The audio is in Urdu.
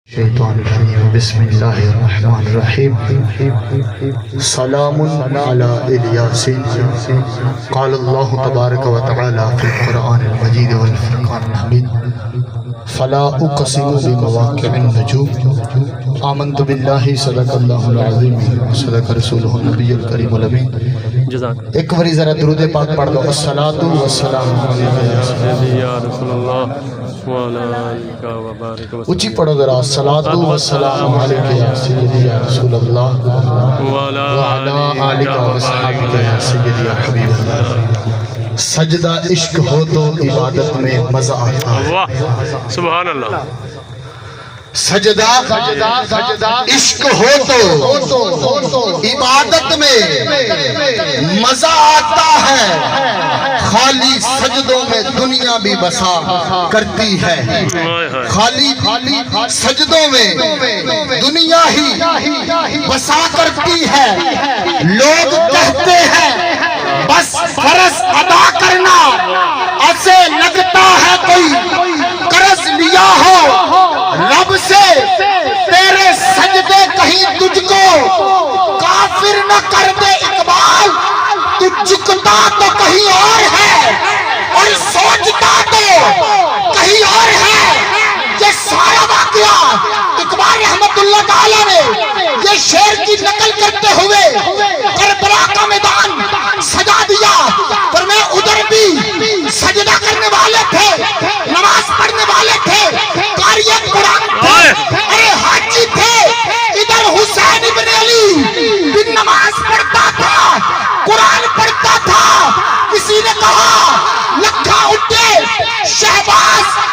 شیطان الرجیم بسم اللہ الرحمن الرحیم سلام علی الیاسین قال اللہ تبارک و تعالی فی القرآن المجید والفرقان الحمید فلا اقسم بمواقع النجوم آمنت باللہ صدق اللہ العظیم صدق رسولہ النبی الکریم الامین ایک باری ذرا درود پاک پڑھ دو الصلاۃ والسلام علیہ یا رسول اللہ اچھی پڑھو ذرا الصلاۃ والسلام علیہ یا سیدی یا رسول اللہ وعلی آلہ واصحابہ یا سیدی یا حبیب اللہ سجدہ عشق ہو تو عبادت میں مزہ آتا ہے سبحان اللہ سجدہ عشق ہو تو عبادت میں مزہ آتا ہے خالی سجدوں میں دنیا بھی بسا کرتی ہے خالی سجدوں میں دنیا ہی بسا کرتی ہے لوگ کہتے ہیں بس فرض ادا کرنا ایسے لگتا ہے کوئی قرض لیا ہو رب سے تیرے سجدے کہیں تجھ کو کافر نہ کر دے اقبال تو جھکتا تو کہیں اور ہے اور سوچتا تو کہیں اور ہے یہ سارا واقعہ اقبال رحمت اللہ تعالیٰ نے یہ شعر کی نقل کرتے ہوئے کربلا کا میدان سجا دیا پر میں ادھر بھی سجدہ کرنے والے تھے نماز پڑھنے والے